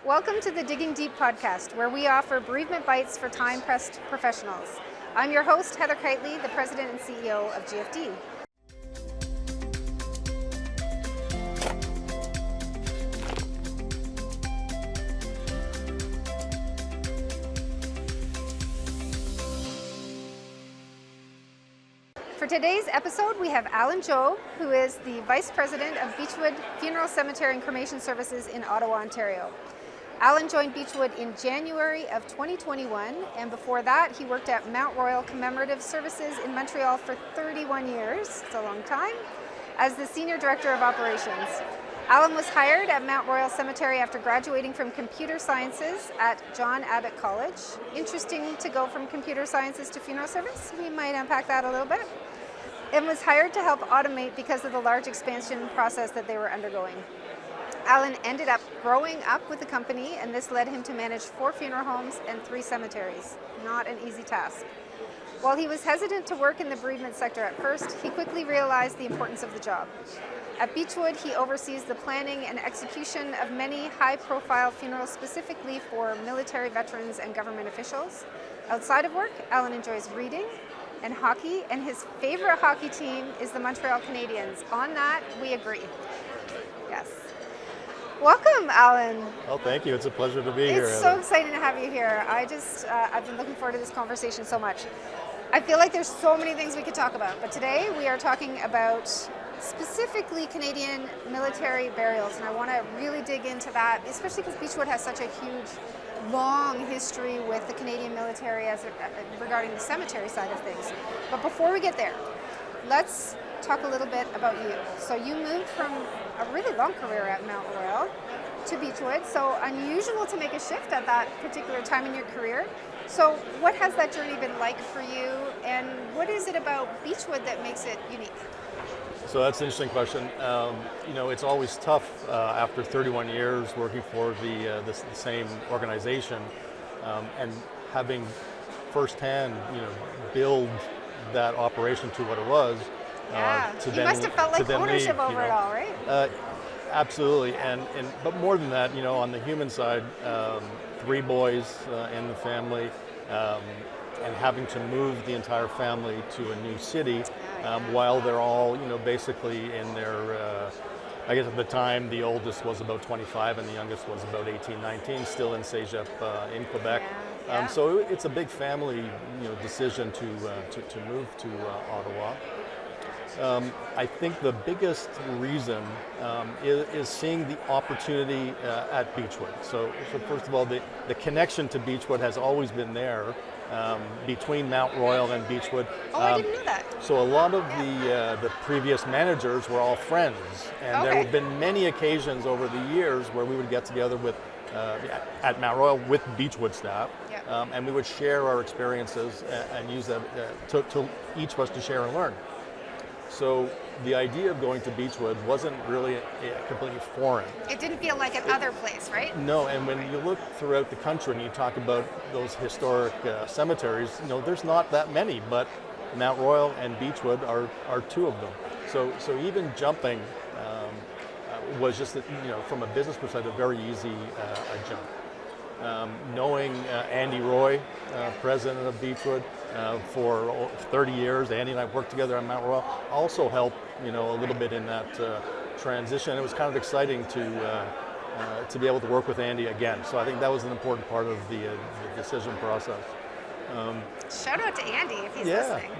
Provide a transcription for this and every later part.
Welcome to the Digging Deep podcast, where we offer bereavement bites for time-pressed professionals. I'm your host, Heather Kiteley, the President and CEO of GFD. For today's episode, we have Allan Job, who is the Vice President of Beechwood Funeral, Cemetery and Cremation Services in Ottawa, Ontario. Allan joined Beechwood in January of 2021, and before that, he worked at Mount Royal Commemorative Services in Montreal for 31 years, it's a long time, as the Senior Director of Operations. Allan was hired at Mount Royal Cemetery after graduating from Computer Sciences at John Abbott College. Interesting to go from Computer Sciences to funeral service. We might unpack that a little bit. And was hired to help automate because of the large expansion process that they were undergoing. Allan ended up growing up with the company, and this led him to manage 4 funeral homes and 3 cemeteries. Not an easy task. While he was hesitant to work in the bereavement sector at first, he quickly realized the importance of the job. At Beechwood, he oversees the planning and execution of many high-profile funerals specifically for military veterans and government officials. Outside of work, Allan enjoys reading and hockey, and his favorite hockey team is the Montreal Canadiens. On that, we agree. Yes. Welcome, Allan. Oh, thank you. It's a pleasure to be here. It's so exciting to have you here. I've been looking forward to this conversation so much. I feel like there's so many things we could talk about, but today we are talking about specifically Canadian military burials, and I want to really dig into that, especially because Beechwood has such a huge, long history with the Canadian military regarding the cemetery side of things. But before we get there, let's talk a little bit about you. So you moved from a really long career at Mount Royal to Beechwood, so unusual to make a shift at that particular time in your career. So what has that journey been like for you, and what is it about Beechwood that makes it unique? So that's an interesting question. It's always tough after 31 years working for the same organization and having firsthand, build that operation to what it was. You must have felt like ownership over it all, right? Absolutely, but more than that, on the human side, 3 boys in the family, and having to move the entire family to a new city while they're all, basically in their, I guess at the time the oldest was about 25 and the youngest was about 18, 19, still in Cégep in Quebec. So it's a big family, decision to move to Ottawa. I think the biggest reason is seeing the opportunity at Beechwood. So first of all, the connection to Beechwood has always been there between Mount Royal and Beechwood. I didn't know that. So a lot of the previous managers were all friends, and there have been many occasions over the years where we would get together with at Mount Royal with Beechwood staff, and we would share our experiences and use that to each of us to share and learn. So the idea of going to Beechwood wasn't really completely foreign. It didn't feel like another place, right? No, and when you look throughout the country and you talk about those historic cemeteries, there's not that many, but Mount Royal and Beechwood are 2 of them. So even jumping was just, from a business perspective, a very easy jump. Knowing Andy Roy, President of Beechwood, for 30 years, Andy and I worked together on Mount Royal, also helped, a little bit in that transition. It was kind of exciting to be able to work with Andy again. So I think that was an important part of the decision process. Shout out to Andy if he's listening.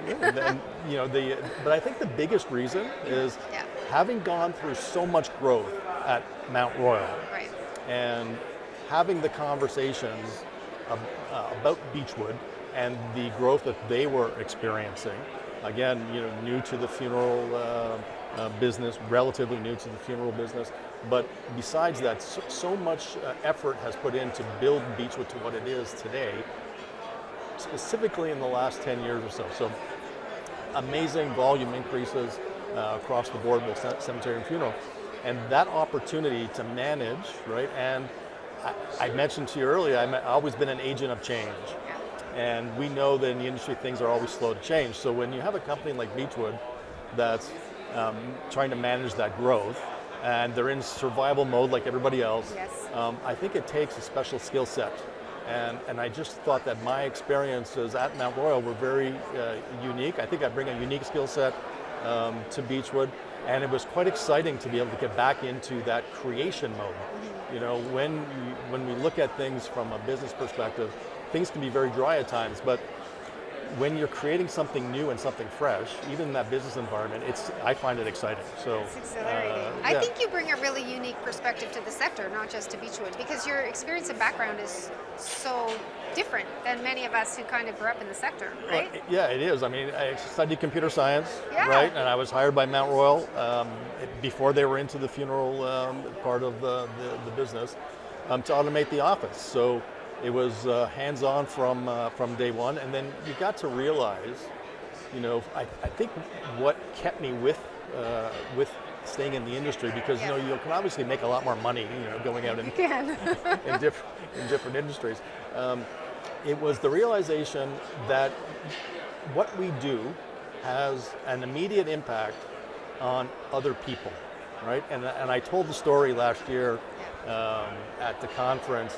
But I think the biggest reason is having gone through so much growth at Mount Royal, right, and having the conversations about Beechwood and the growth that they were experiencing. Again, new to the funeral business, relatively new to the funeral business. But besides that, so much effort has put in to build Beechwood to what it is today, specifically in the last 10 years or so. So amazing volume increases across the board with cemetery and funeral. And that opportunity to manage, right? And I mentioned to you earlier, I've always been an agent of change. And we know that in the industry, things are always slow to change. So when you have a company like Beechwood that's trying to manage that growth, and they're in survival mode like everybody else. Yes. I think it takes a special skill set. And I just thought that my experiences at Mount Royal were very unique. I think I bring a unique skill set to Beechwood, and it was quite exciting to be able to get back into that creation mode. You know, when we look at things from a business perspective, things can be very dry at times, but when you're creating something new and something fresh, even in that business environment, I find it exciting. So it's exhilarating. I think you bring a really unique perspective to the sector, not just to Beechwood, because your experience and background is so different than many of us who kind of grew up in the sector, right? Well, yeah, it is. I mean, I studied computer science, Yeah. right? And I was hired by Mount Royal before they were into the funeral part of the business to automate the office. So it was hands-on from day one, and then you got to realize, you know, I think what kept me with staying in the industry, because you know you can obviously make a lot more money, you know, going out in different industries. It was the realization that what we do has an immediate impact on other people, right? And I told the story last year at the conference.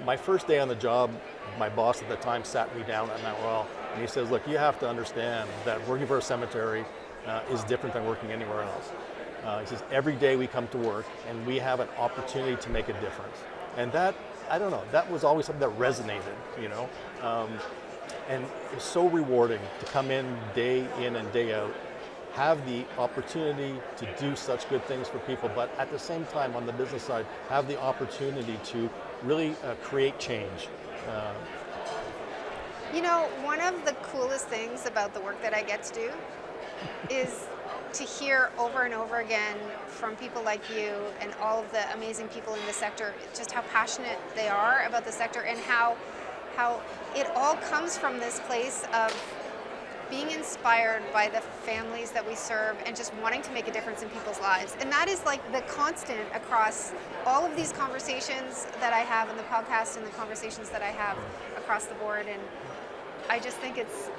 My first day on the job, my boss at the time sat me down at Mount Royal, and he says, look, you have to understand that working for a cemetery is different than working anywhere else. He says, every day we come to work and we have an opportunity to make a difference. And that, I don't know, that was always something that resonated, you know. And it's so rewarding to come in and day out, have the opportunity to do such good things for people, but at the same time, on the business side, have the opportunity to really create change. You know, one of the coolest things about the work that I get to do is to hear over and over again from people like you and all of the amazing people in the sector, just how passionate they are about the sector, and how it all comes from this place of being inspired by the families that we serve and just wanting to make a difference in people's lives. And that is like the constant across all of these conversations that I have in the podcast and the conversations that I have across the board. And I just think it's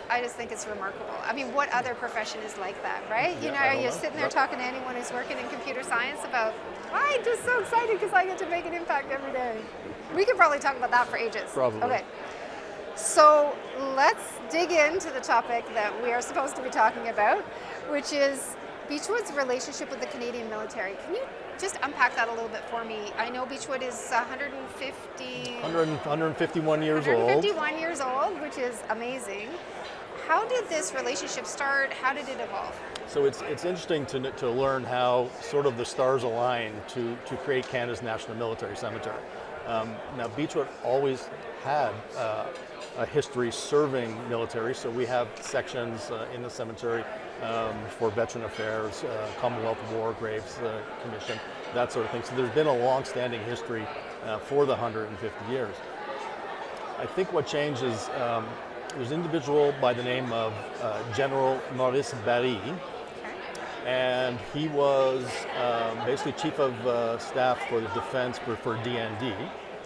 remarkable. I mean, what other profession is like that, right? You know, are you sitting there talking to anyone who's working in computer science about, I'm just so excited because I get to make an impact every day. We could probably talk about that for ages. Probably. Okay. So let's dig into the topic that we are supposed to be talking about, which is Beechwood's relationship with the Canadian military. Can you just unpack that a little bit for me? I know Beechwood is 151 years old. 151 years old, which is amazing. How did this relationship start? How did it evolve? So it's interesting to learn how sort of the stars align to create Canada's National Military Cemetery. Now, Beechwood always had a history serving military, so we have sections in the cemetery for Veteran Affairs, Commonwealth War Graves Commission, that sort of thing. So there's been a long-standing history for the 150 years. I think what changed is there's an individual by the name of General Maurice Barry, and he was basically Chief of Staff for the Defense for DND.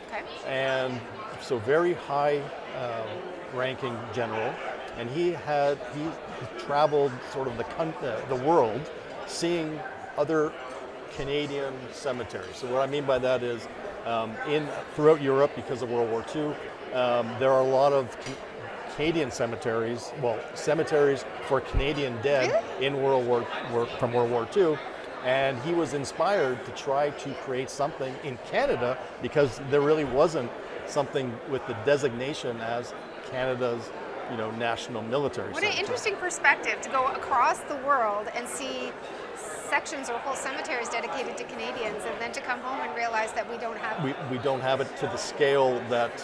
Okay. And so very high ranking general, and he traveled sort of the world seeing other Canadian cemeteries. So what I mean by that is throughout Europe, because of World War II, there are a lot of Canadian cemeteries, cemeteries for Canadian dead in from World War II. And he was inspired to try to create something in Canada because there really wasn't something with the designation as Canada's, national military What cemetery. an interesting perspective to go across the world and see sections or whole cemeteries dedicated to Canadians, and then to come home and realize that we don't have. We don't have it to the scale that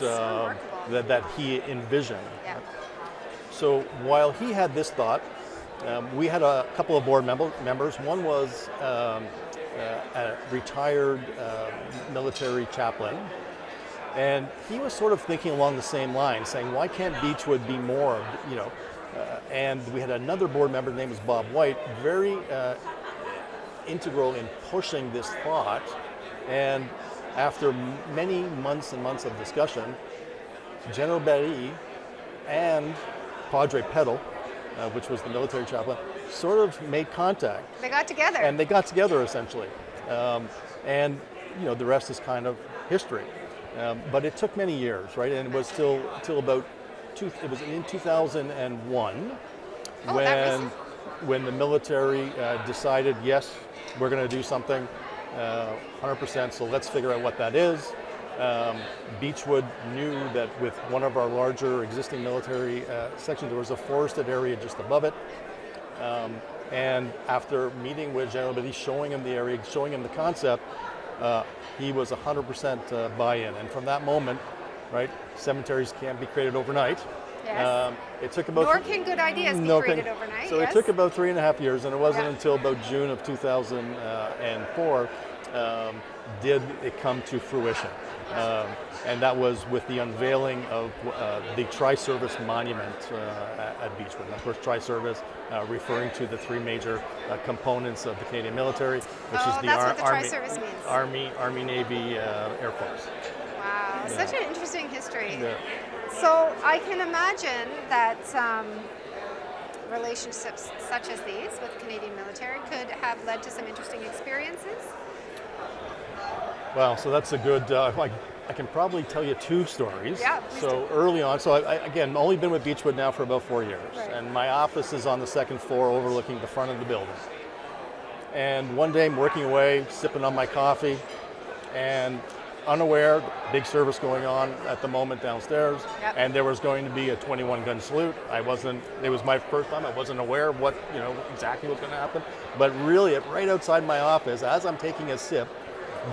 that he envisioned. Yeah. So while he had this thought, we had a couple of board members. One was a retired military chaplain, and he was sort of thinking along the same line, saying, "Why can't Beechwood be more?" And we had another board member, his name was Bob White, very integral in pushing this thought. And after many months and months of discussion, General Barry and Padre Petal, which was the military chaplain, sort of made contact. They got together. And they got together, essentially. And the rest is kind of history. But it took many years, right? And it was till about it was in 2001 when the military decided, yes, we're going to do something 100%. So let's figure out what that is. Beechwood knew that with one of our larger existing military sections, there was a forested area just above it. And after meeting with General Billy, showing him the area, showing him the concept, he was 100% buy-in. And from that moment, right, cemeteries can't be created overnight. Yes. It took about Nor can good ideas be created overnight. So it took about 3.5 years, and it wasn't until about June of 2004 did it come to fruition. And that was with the unveiling of the Tri-Service Monument at Beechwood. And of course, Tri-Service referring to the three major components of the Canadian military, which is the Army, Navy, Air Force. Wow, Yeah. such an interesting history. Yeah. So I can imagine that relationships such as these with the Canadian military could have led to some interesting experiences. Well, so that's a good, I can probably tell you two stories. Yeah, please so do. early on, so again, only been with Beechwood now for about 4 years. Right. And my office is on the second floor overlooking the front of the building. And one day I'm working away, sipping on my coffee, and unaware, big service going on at the moment downstairs, Yep. and there was going to be a 21-gun salute. It was my first time, I wasn't aware of what, exactly was going to happen. But really, right outside my office, as I'm taking a sip,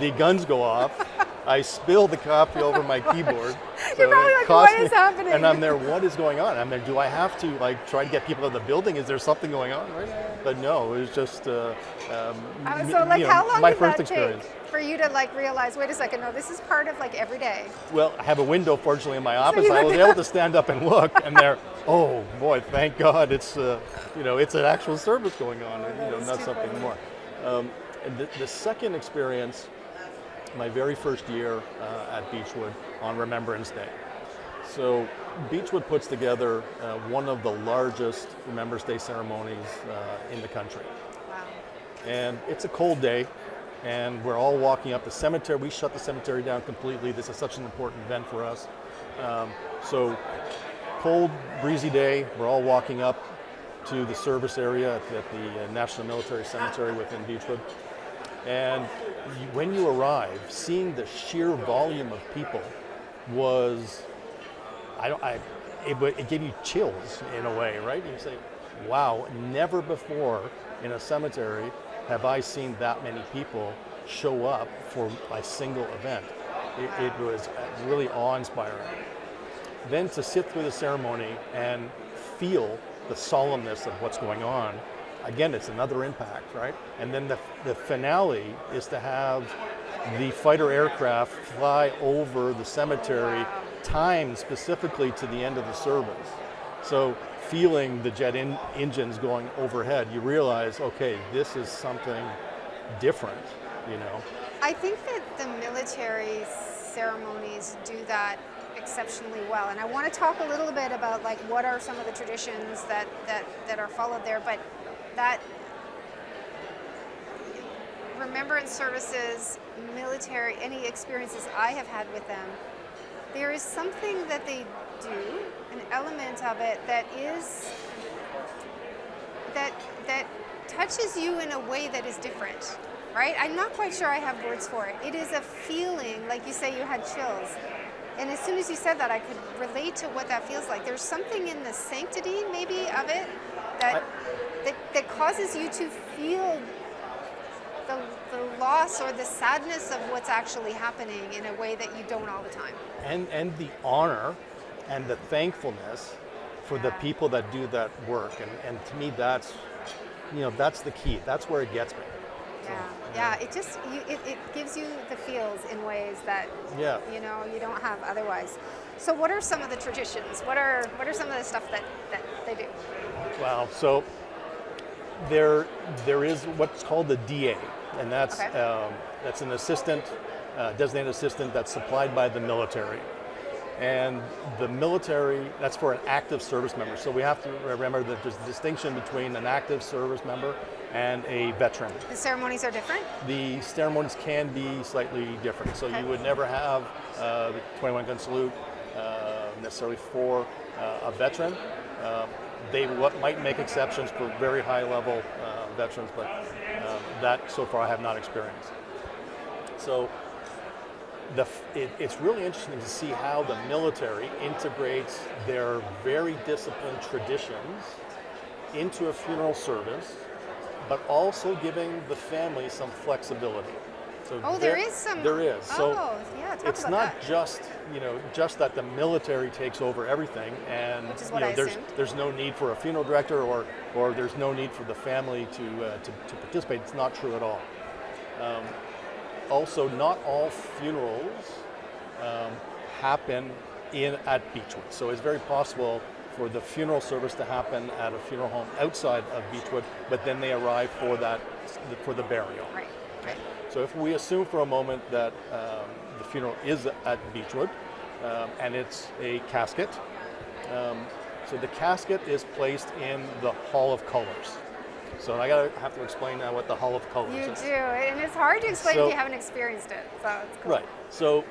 the guns go off. I spill the coffee over my keyboard. You're probably like, what is happening? And I'm there, what is going on? I'm there, do I have to try to get people out of the building? Is there something going on, right? But no, it was just so how long my did first that experience. take for you to realize, wait a second, no, this is part of every day? Well, I have a window, fortunately, in my office. I was able to stand up and look, and there, oh boy, thank God, it's it's an actual service going on, and not something funny. more. And the second experience, my very first year at Beechwood on Remembrance Day. So Beechwood puts together one of the largest Remembrance Day ceremonies in the country. Wow. And it's a cold day, and we're all walking up the cemetery. We shut the cemetery down completely. This is such an important event for us. So cold, breezy day, we're all walking up to the service area at the National Military Cemetery within Beechwood. And when you arrive, seeing the sheer volume of people was, it gave you chills in a way, right? You say, wow, never before in a cemetery have I seen that many people show up for a single event. It was really awe-inspiring. Then to sit through the ceremony and feel the solemnness of what's going on, again, it's another impact, right? And then the finale is to have the fighter aircraft fly over the cemetery, timed specifically to the end of the service. So feeling the jet engines going overhead, you realize, okay, this is something different, I think that the military ceremonies do that exceptionally well, and I want to talk a little bit about what are some of the traditions that are followed there, but that Remembrance Services, military, any experiences I have had with them, there is something that they do, an element of it that touches you in a way that is different, right? I'm not quite sure I have words for it. It is a feeling, like you say, you had chills. And as soon as you said that, I could relate to what that feels like. There's something in the sanctity, maybe, of it that causes you to feel the loss or the sadness of what's actually happening in a way that you don't all the time. And the honor and the thankfulness for the people that do that work. And to me, that's the key. That's where it gets me. Yeah. It just it gives you the feels in ways that you don't have otherwise. So what are some of the traditions? What are some of the stuff that they do? Well, so there is what's called the DA, and that's an assistant, designated assistant that's supplied by the military. And the military, that's for an active service member. So we have to remember that there's a distinction between an active service member and a veteran. The ceremonies are different? The ceremonies can be slightly different. So Okay. you would never have the 21 gun salute necessarily for a veteran. They might make exceptions for very high level veterans, but that so far I have not experienced. So it's really interesting to see how the military integrates their very disciplined traditions into a funeral service, but also giving the family some flexibility. So there is some. There is. So yeah, talk it's about not that. just that the military takes over everything, and Which is what I assumed. there's no need for a funeral director, or there's no need for the family to participate. It's not true at all. Also, not all funerals happen at Beechwood. So it's very possible for the funeral service to happen at a funeral home outside of Beechwood, but then they arrive for the burial. Right. Right. So if we assume for a moment that the funeral is at Beechwood and it's a casket, so the casket is placed in the Hall of Colors. So I have to explain now what the Hall of Colors You is. do, and it's hard to explain if you haven't experienced it. So it's cool. Right. So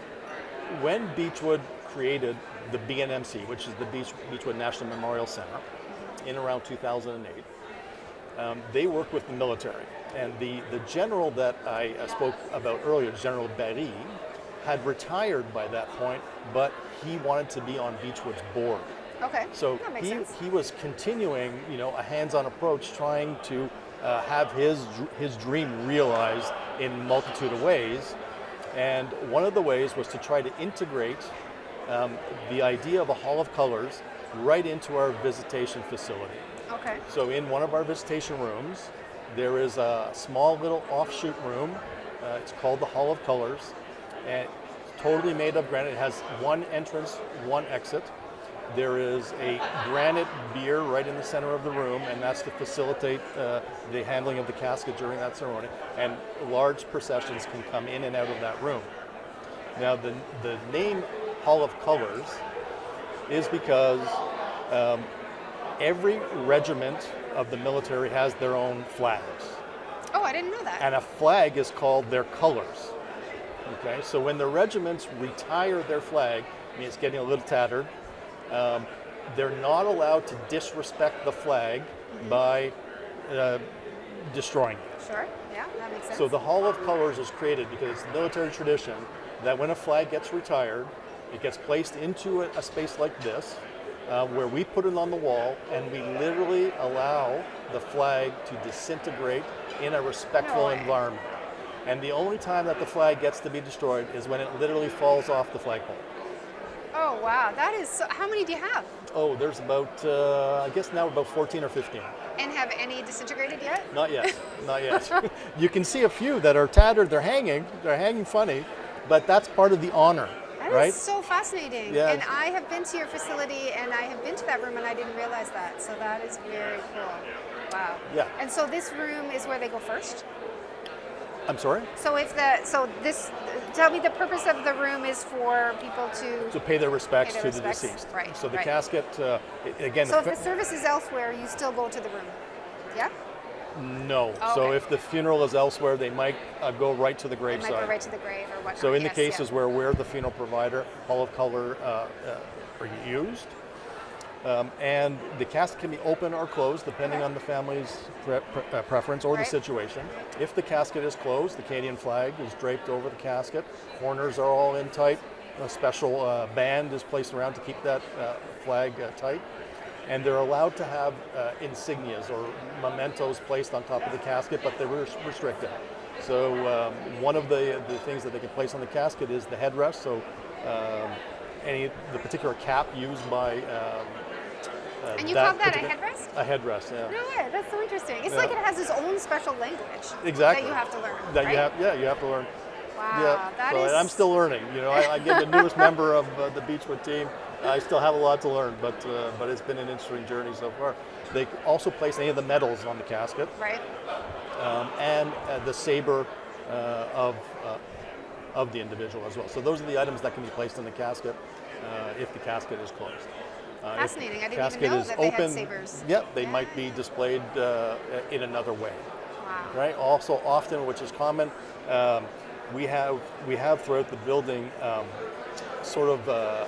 when Beechwood created the BNMC, which is the Beechwood National Memorial Center, in around 2008, they worked with the military. And the general that I spoke about earlier, General Barry, had retired by that point, but he wanted to be on Beechwood's board. Okay. So that makes sense. he was continuing, a hands-on approach, trying to have his dream realized in a multitude of ways. And one of the ways was to try to integrate the idea of a Hall of Colors right into our visitation facility. Okay. So in one of our visitation rooms, there is a small little offshoot room. It's called the Hall of Colors, and totally made of granite. It has one entrance, one exit. There is a granite bier right in the center of the room, and that's to facilitate the handling of the casket during that ceremony. And large processions can come in and out of that room. Now, the name Hall of Colors is because every regiment of the military has their own flags. Oh, I didn't know that. And a flag is called their colors. Okay, so when the regiments retire their flag, I mean, it's getting a little tattered, they're not allowed to disrespect the flag by destroying it. Sure, yeah, that makes sense. So the Hall of Colors is created because it's military tradition that when a flag gets retired, it gets placed into a space like this, where we put it on the wall, and we literally allow the flag to disintegrate in a respectful environment. And the only time that the flag gets to be destroyed is when it literally falls off the flagpole. Oh, wow. That is so, how many do you have? Oh, there's about, I guess now about 14 or 15. And have any disintegrated yet? Not yet, not yet. You can see a few that are tattered, they're hanging funny, but that's part of the honor, That right? is so fascinating. Yeah. And I have been to your facility, and I have been to that room, and I didn't realize that. So that is very cool. Wow. Yeah. And so this room is where they go first? I'm sorry? So tell me the purpose of the room is for people To pay their respects Pay their to respects, the deceased. right, So the right. casket, again. So if the service is elsewhere, you still go to the room? Yeah? No. Oh, So okay. if the funeral is elsewhere, they might go right to the It might graveside. go right to the grave or whatnot. So in the Yes, cases yeah. where we're the funeral provider, Hall of Color are used. And the casket can be open or closed depending on the family's preference or the Right. situation. If the casket is closed, the Canadian flag is draped over the casket. Corners are all in tight. A special band is placed around to keep that flag tight. And they're allowed to have insignias or mementos placed on top of the casket, but they're restricted. So one of the things that they can place on the casket is the headrest. So the particular cap used by And you call that a particular- headrest? A headrest, yeah. No way, that's so interesting. It's Yeah. like it has its own special language Exactly. that you have to learn. That right? you have to learn. Wow, Yeah. that So is. I'm still learning. I get the newest member of the Beechwood team. I still have a lot to learn, but it's been an interesting journey so far. They also place any of the medals on the casket, Right. and the saber of the individual as well. So those are the items that can be placed in the casket if the casket is closed. Fascinating. I If the didn't even casket know is that they had open, sabers. Yep, they might be displayed in another way. right? Also, often, which is common, we have throughout the building sort of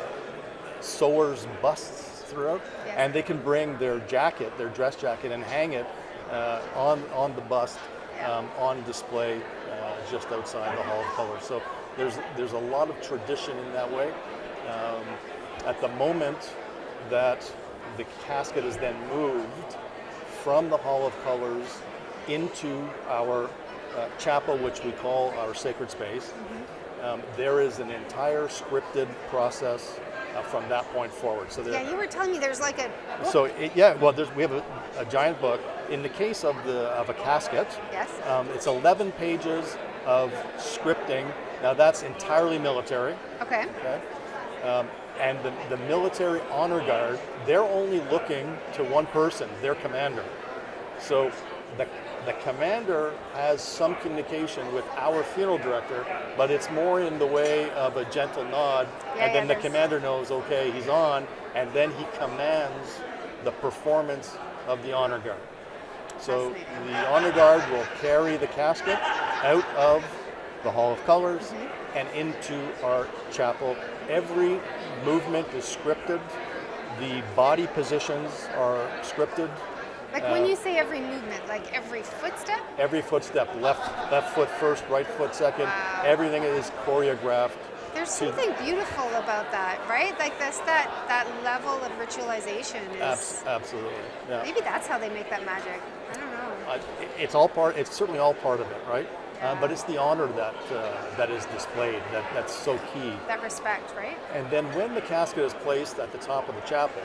sewers' busts throughout, Yes. and they can bring their jacket, their dress jacket, and hang it on the bust on display just outside the Hall of Colors. So there's a lot of tradition in that way. At the moment that the casket is then moved from the Hall of Colors into our chapel, which we call our sacred space, there is an entire scripted process from that point forward. So Yeah, you were telling me there's like a book. So we have a giant book. In the case of a casket, Yes. it's 11 pages of scripting. Now that's entirely military. Okay. Okay. And the military honor guard, they're only looking to one person, their commander. So the commander has some communication with our funeral director, but it's more in the way of a gentle nod, and then the commander knows, okay, he's on, and then he commands the performance of the honor guard. So the honor guard will carry the casket out of the Hall of Colors and into our chapel. Every movement is scripted. The body positions are scripted. Like when you say every movement, like every footstep? Every footstep, left foot first, right foot second. Wow. Everything is choreographed. There's something beautiful about that, right? Like that level of ritualization is. Absolutely. Yeah. Maybe that's how they make that magic. I don't know. It's certainly all part of it, right? But it's the honor that is displayed that's so key. That respect, right? And then when the casket is placed at the top of the chapel,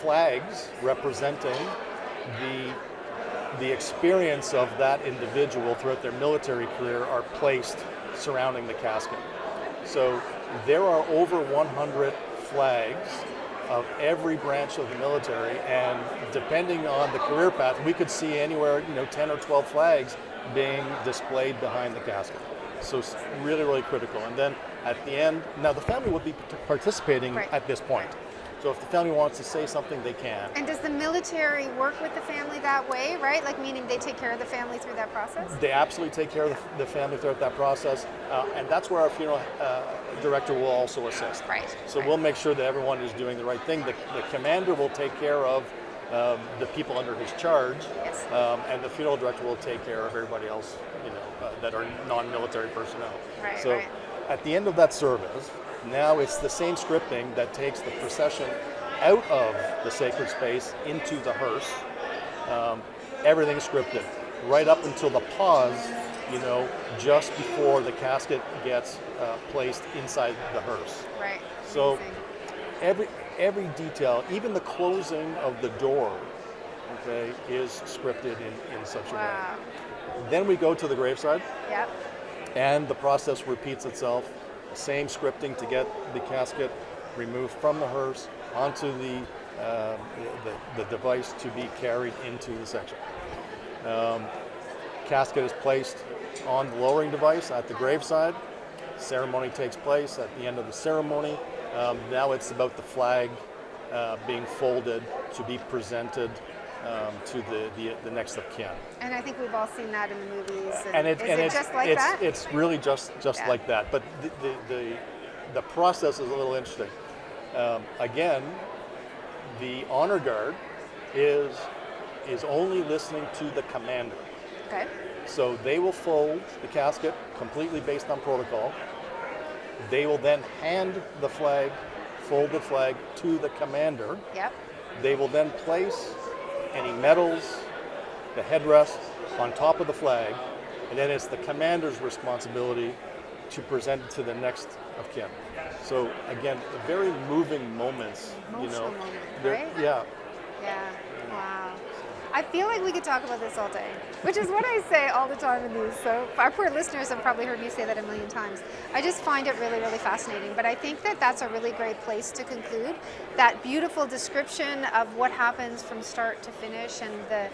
flags representing the experience of that individual throughout their military career are placed surrounding the casket. So there are over 100 flags of every branch of the military, and depending on the career path, we could see anywhere 10 or 12 flags being displayed behind the casket. So it's really, really critical. And then at the end, now the family would be participating at this point. So if the family wants to say something, they can. And does the military work with the family that way, right? Like meaning they take care of the family through that process? They absolutely take care of the family throughout that process. And that's where our funeral director will also assist. Right. So we'll make sure that everyone is doing the right thing. The commander will take care of the people under his charge. Yes. And the funeral director will take care of everybody else, that are non-military personnel. Right, so right. At the end of that service, now it's the same scripting that takes the procession out of the sacred space into the hearse. Everything's scripted right up until the pause, just before the casket gets placed inside the hearse. Right. So Amazing. every detail, even the closing of the door, okay, is scripted in such a Wow. way. Then we go to the graveside. Yep. And the process repeats itself. Same scripting to get the casket removed from the hearse onto the device to be carried into the section. Casket is placed on the lowering device at the graveside. Ceremony takes place at the end of the ceremony. Now it's about the flag being folded to be presented to the next of kin. And I think we've all seen that in the movies. Is it just like that? It's really just like that. But the process is a little interesting. Again, the honor guard is only listening to the commander. Okay. So they will fold the casket completely based on protocol. They will then hand the flag, fold the flag to the commander. Yep. They will then place any medals, the headrest on top of the flag, and then it's the commander's responsibility to present it to the next of kin. So again, very moving moments. Emotional moment, They're- right? Yeah. Yeah. Wow. I feel like we could talk about this all day, which is what I say all the time in these. So our poor listeners have probably heard me say that a million times. I just find it really, really fascinating. But I think that that's a really great place to conclude. That beautiful description of what happens from start to finish and the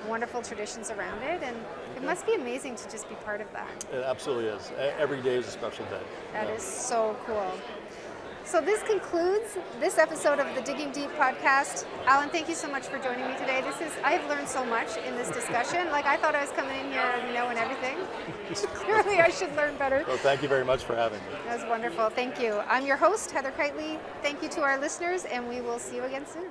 wonderful traditions around it. And it must be amazing to just be part of that. It absolutely is. Every day is a special day. That is so cool. So this concludes this episode of the Digging Deep podcast. Allan, thank you so much for joining me today. I've learned so much in this discussion. Like, I thought I was coming in here and knowing everything. Clearly, I should learn better. Well, thank you very much for having me. That was wonderful. Thank you. I'm your host, Heather Kiteley. Thank you to our listeners, and we will see you again soon.